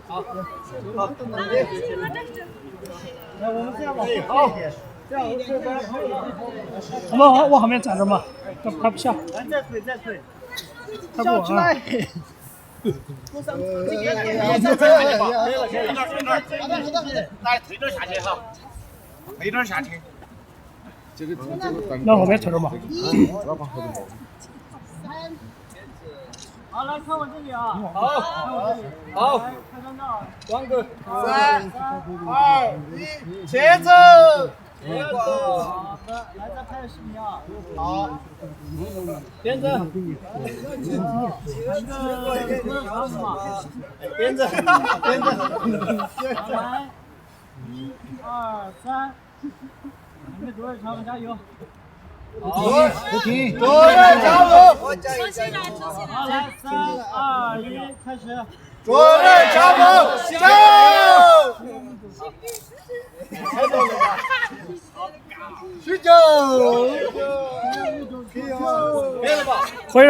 好，来，我们这样往后退一点，这样这边我们往后面站着嘛，这拍不下。再退，拍不完啊。来推点下去哈，推点下去。那后面推着嘛。好，来看我这里啊！好，看到那儿，光哥3、2、1，前走。好的，来再拍个视频啊！好，边着，边着，来，1、2、3，你们左右朝加油！不停，左右加油！重新来，好，来，3、2、1，开始！左右加油，加油！可以了。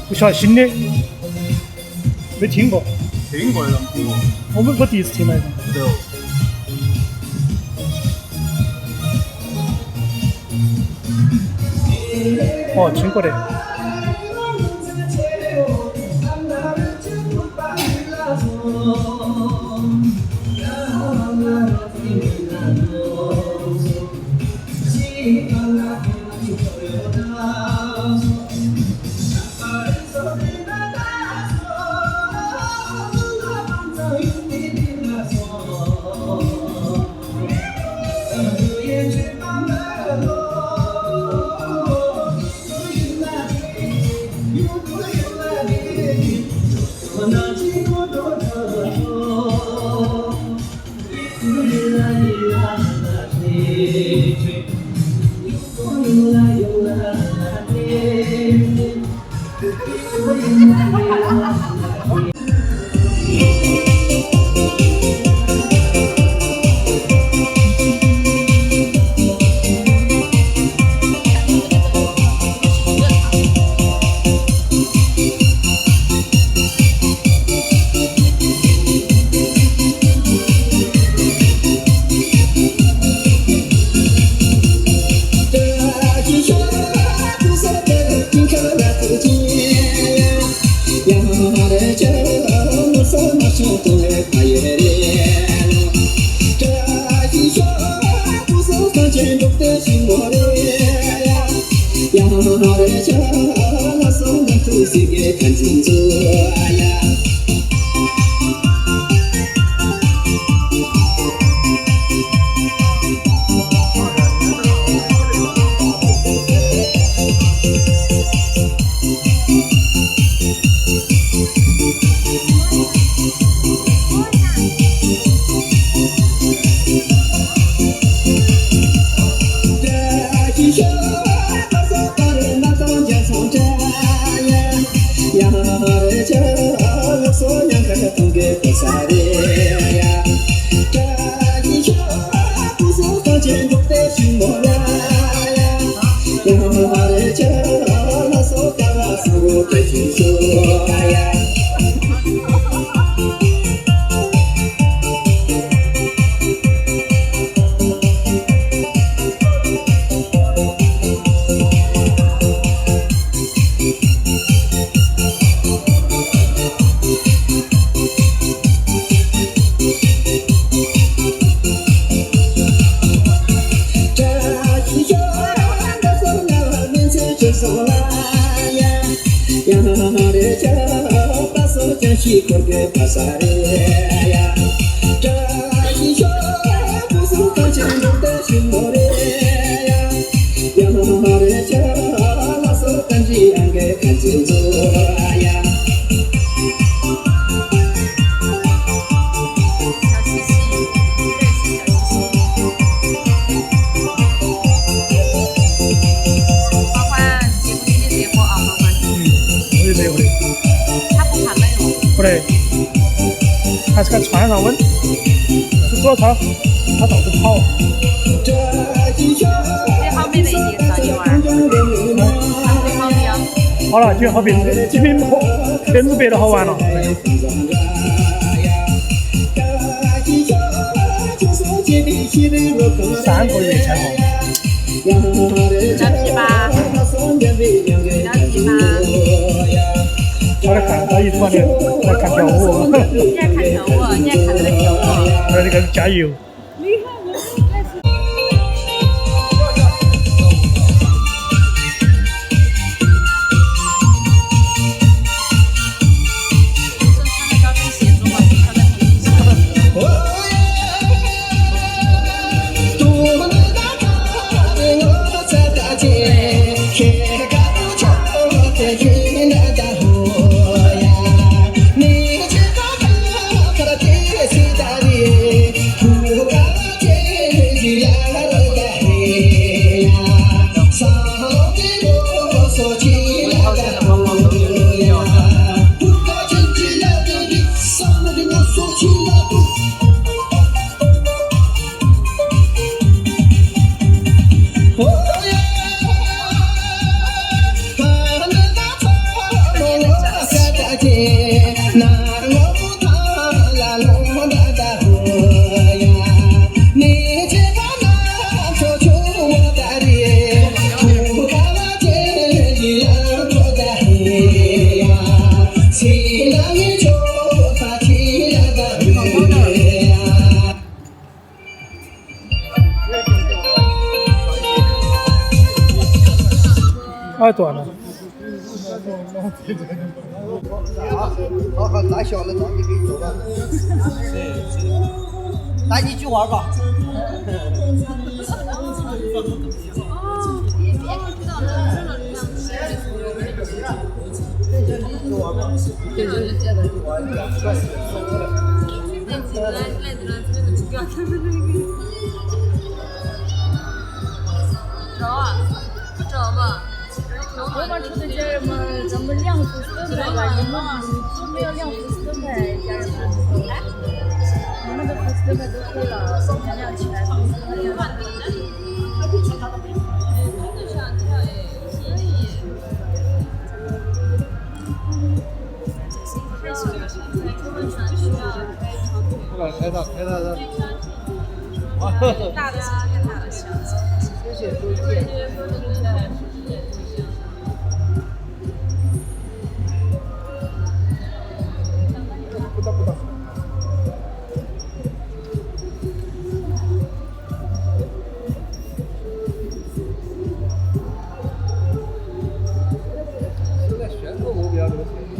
不晓得新的，没听过。听过那种歌，我第一次听那个。对哦。哦，听过的。Pasaré, ya, ya, 还是看船上温，主要他到处跑。最好美的一地上去玩，最好美啊！好了，就好比基本100%都好玩了。3个月才好。叫皮吧，叫皮吧。他在看，他一突然在看跳舞。你还看跳舞？你还看他的跳舞？那个加油。太短了。好，大小的照你给你做了。来一句话吧。我们出的家人们，咱们2副手牌吧，你们都没有2副手牌，家人们。你们的副手牌都给了，今天2起来副手牌。开到。大的小，太大的小。谢谢。不到。现在选择目标这个程度。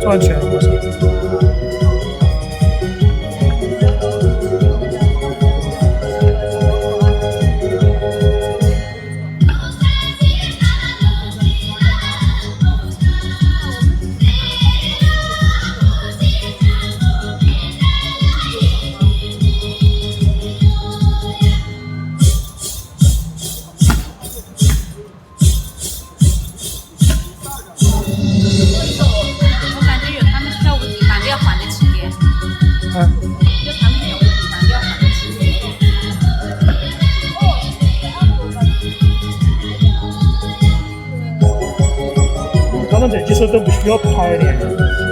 安全我操！他们这几首都不需要排练，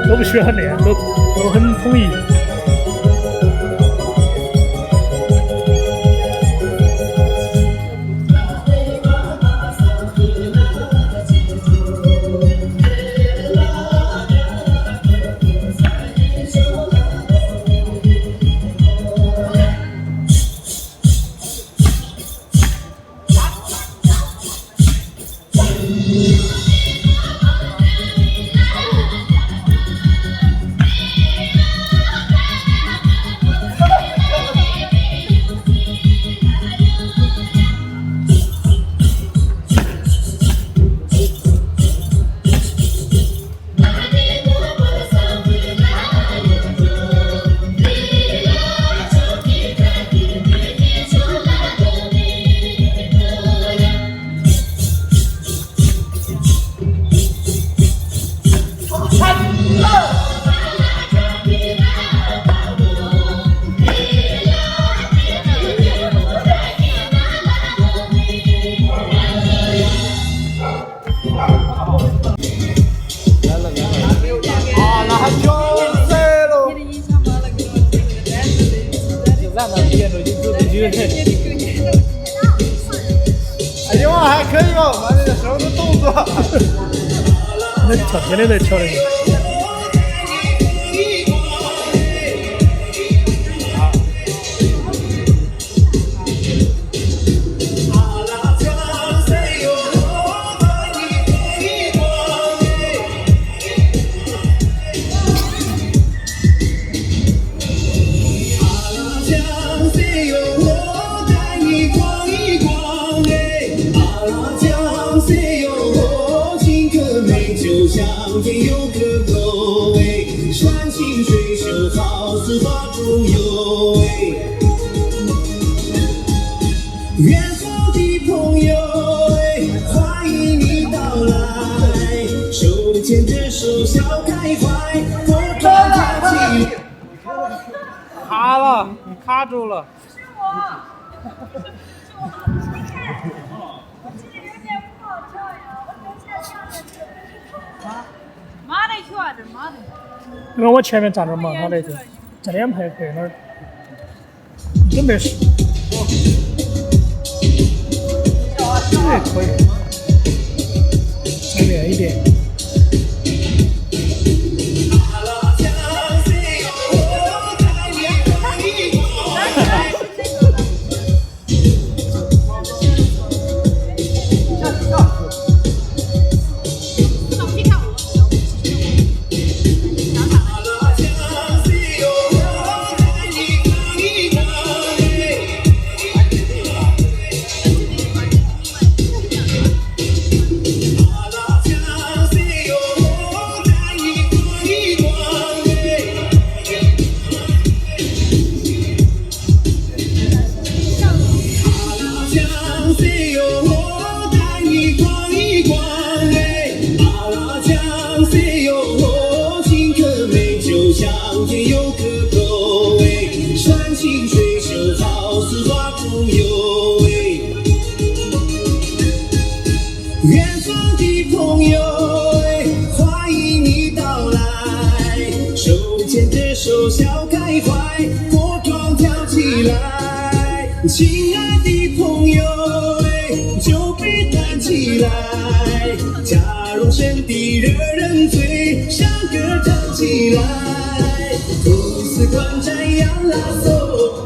都不需要练，都很统一。哎呀，还可以吧，完了手的动作。那跳天的在跳的。也有个口味，山清水秀，好似花中游。远方的朋友，欢迎你到来，手牵着手，笑开怀，活抓跳起。卡了，你卡住了。马得去啊，这马得。你看我前面站着嘛，马得去，这两排可以那儿，准备是，这也可以，再练一遍。远方的朋友，欢迎你到来，手牵着手，笑开怀，活动跳起来。亲爱的朋友，酒杯端起来，假如身体惹人醉，唱歌唱起来。吐司观战呀啦嗦，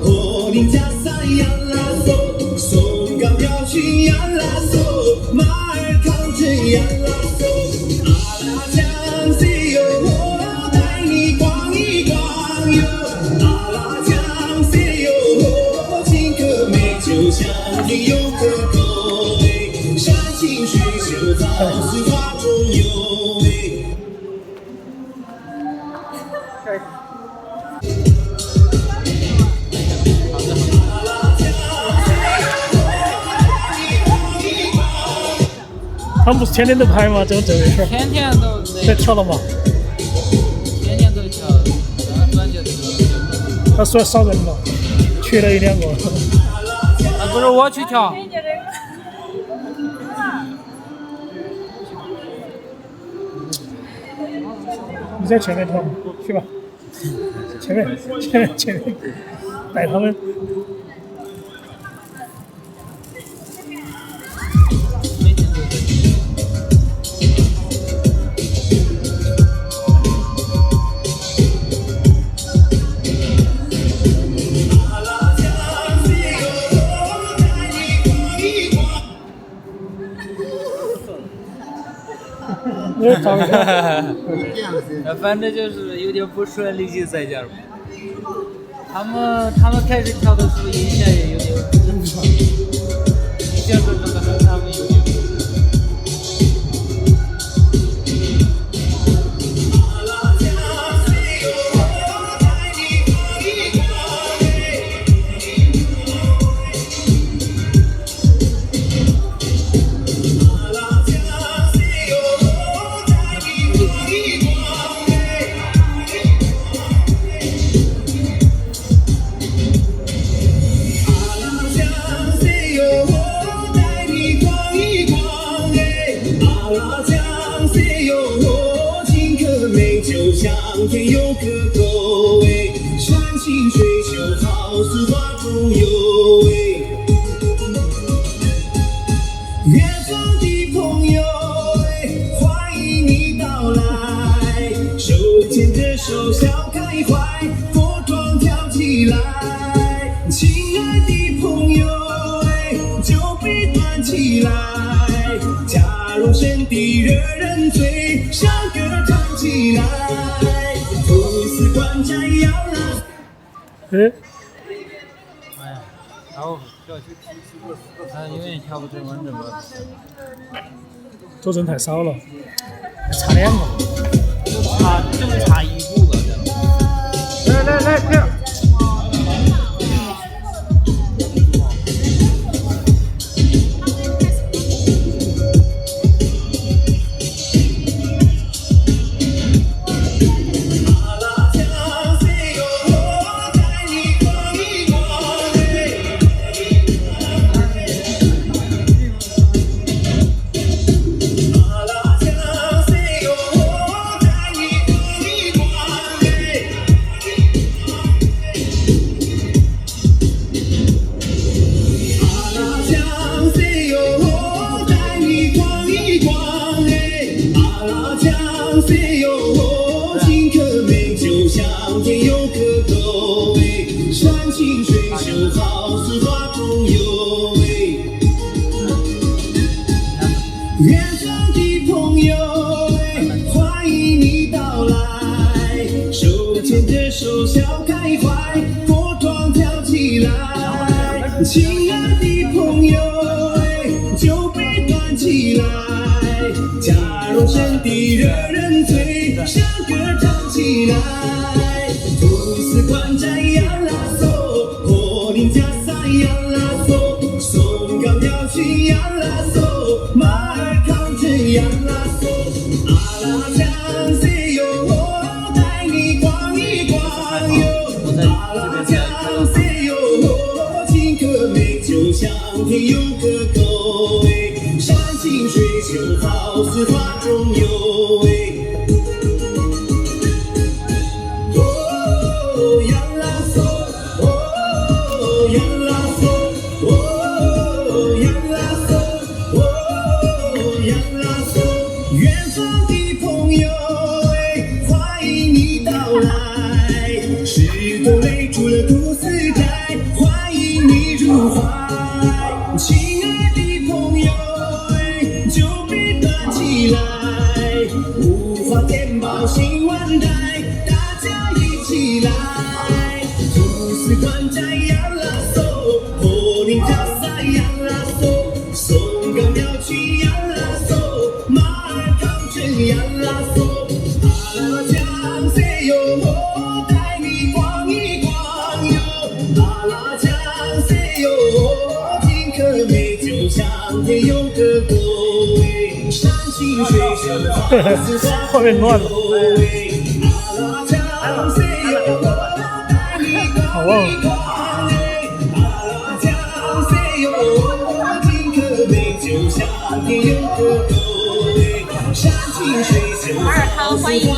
火力加塞呀啦嗦，松冈飘去呀啦嗦，马尔康镇呀啦嗦，阿拉江西哟，他们不是天天都拍吗？这个一圈。天天都在跳了吗？天天都跳，转就他说少人了，缺了1、2个。不是我去跳。你在前面跳，去吧。前面，带他们。反正就是有点不顺利就在这儿。他们开始跳的时候音线也有点不正常，音线不正常，他们有点。天有个狗哎，山清水秀，好似花中游哎。远方的朋友哎，欢迎你到来，手牵着手笑开怀，火光跳起来。亲爱的朋友哎，酒杯端起来，假如神的惹人醉，唱歌唱起来。哎呀，然后跳去他永远跳不成完整版。做人太少了，差2个。就差1步了。来跳。远方的朋友欢迎你到来，手牵着手笑开怀，火光跳起来。亲爱的朋友酒杯端起来，假如神的惹人醉，唱歌唱起来。吐司关斋呀啦嗦，火灵加塞呀啦嗦，松冈调曲呀啦嗦，马儿扛着呀啦嗦，阿拉江西哟，我带你逛一逛哟，阿拉江西哟，金戈美酒香甜有个够山清水秀好似花中游远方的朋友欢迎你到来，石头垒出了古寺寨，欢迎你入怀。亲爱的朋友酒杯端起来，五花天宝新万代，大家一起来。吐司关斋呀啦嗦，火灵加塞呀啦嗦，松冈调曲呀啦嗦，马儿扛着呀啦嗦，阿拉江西哟，我带你逛一逛哟，阿拉江西哟，金戈美酒香甜有个够山清水秀，后面乱了。好啊。马尔康欢迎你。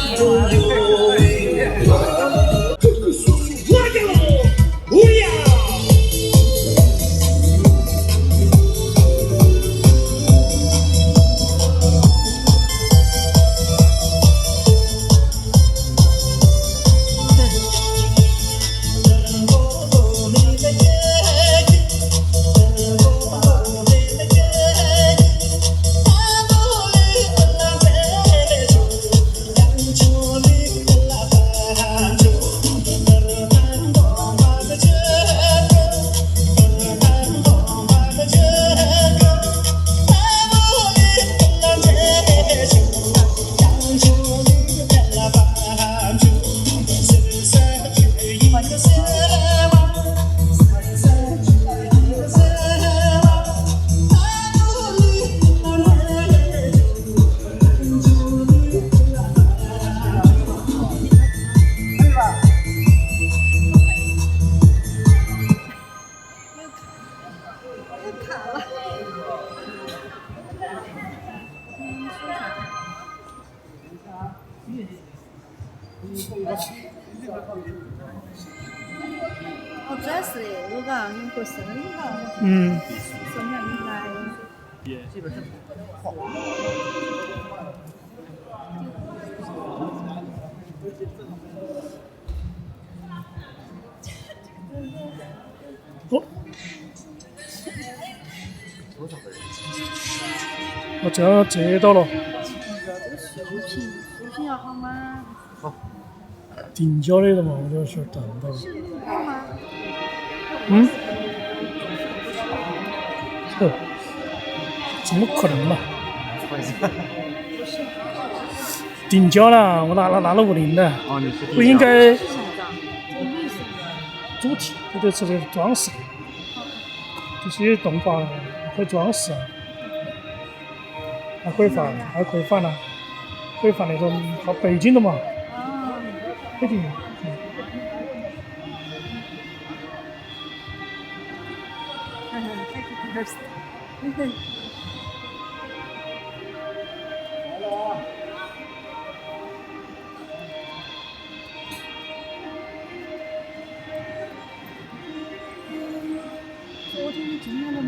哦，主要是我讲你过生日嘛，嗯，送两名来。哦，我这样接到了，视频要好吗？定焦的了嘛，我就是等到。好吗？嗯？呵，怎么可能嘛？定焦了，我拿了50的，不应该主题，这就是这装饰，这些动画可以装饰，还可以放呢，可以放那种好背景的嘛，背景。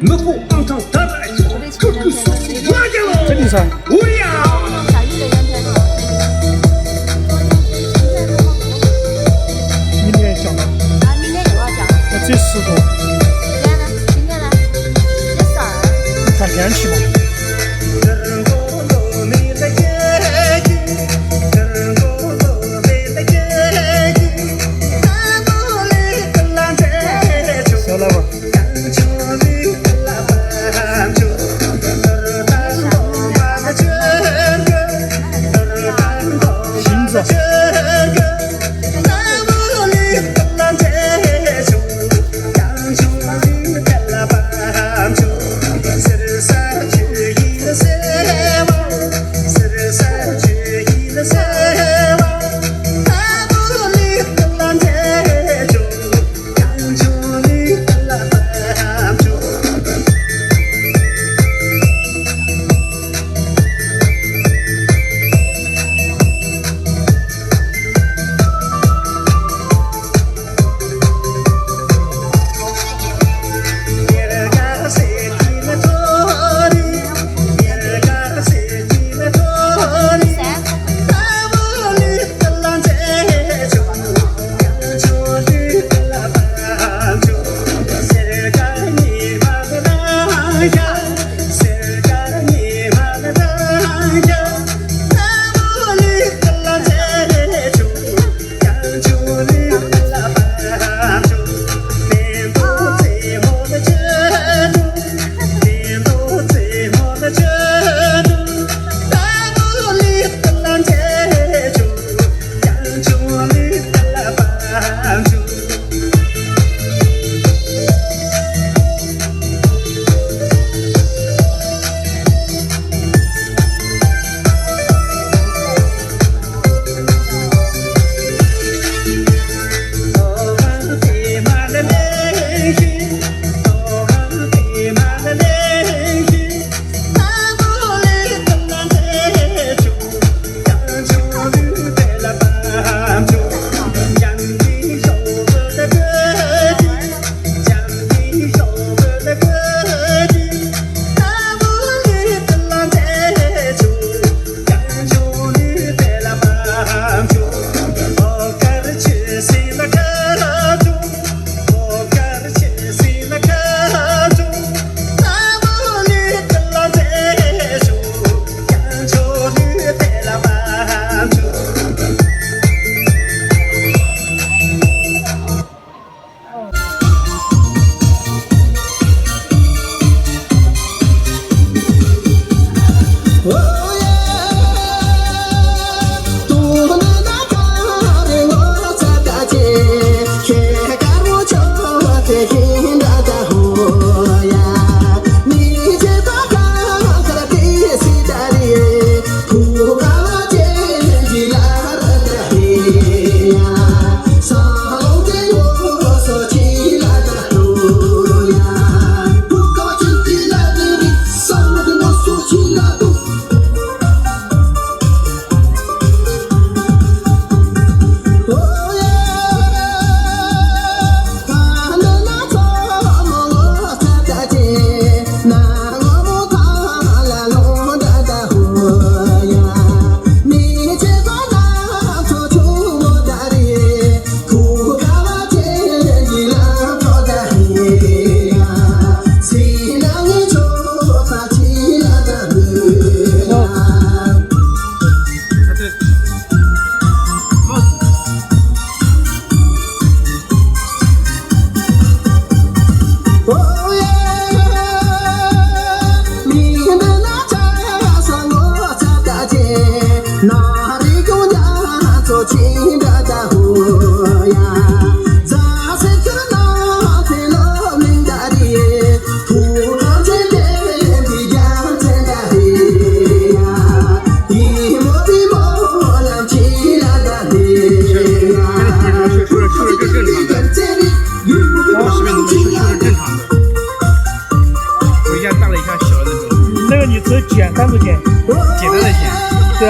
我不帮他打败可可说话呀喽！肯定噻。我呀！下雨的阳台上。明天降了，啊，明天又要降。那只有10度。今天呢？今天呢？也12。看天气嘛。小来吧。金子。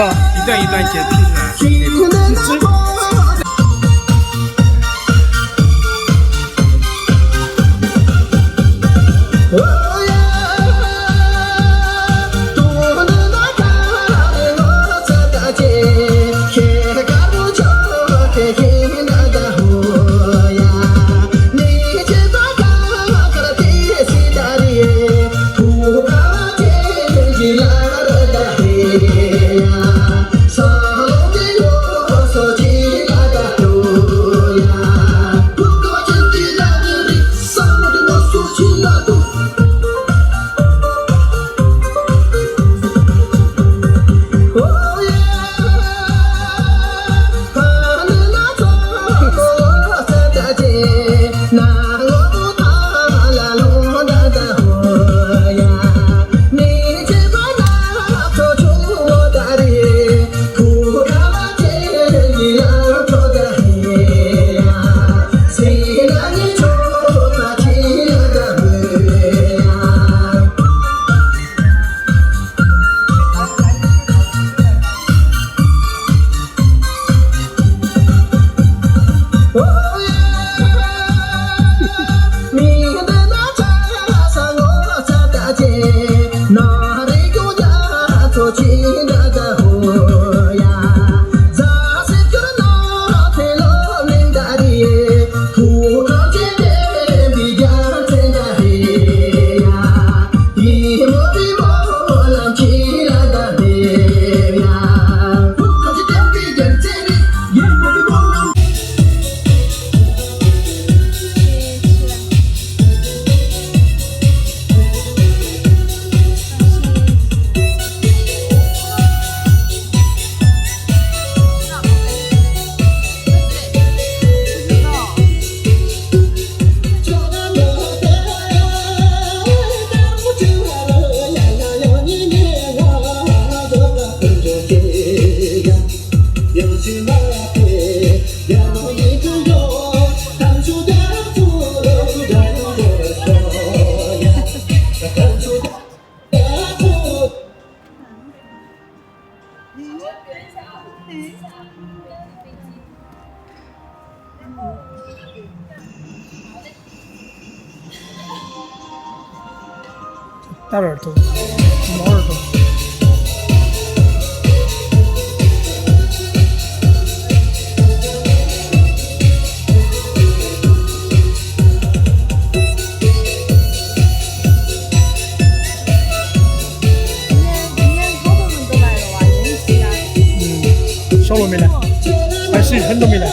吧？一段一段剪拼出来。大耳朵，毛耳朵。小罗没来，还是很多没来。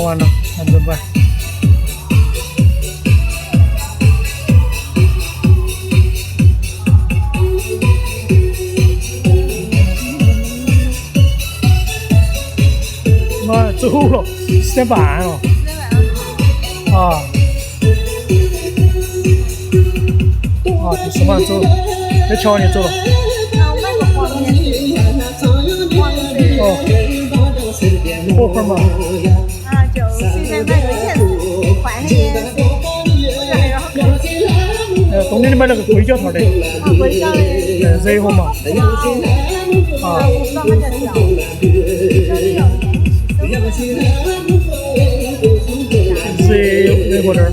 完了，那怎么办？妈走了，10点半了。啊。啊，第4环走了，在桥里走了。我买个黄颜色。火盆嘛。啊，就随便买个颜色，换个颜色，我觉得还是好看。冬天你买那个硅胶套的。硅胶的。热火嘛。啊。我不知道它叫叫。热火点儿。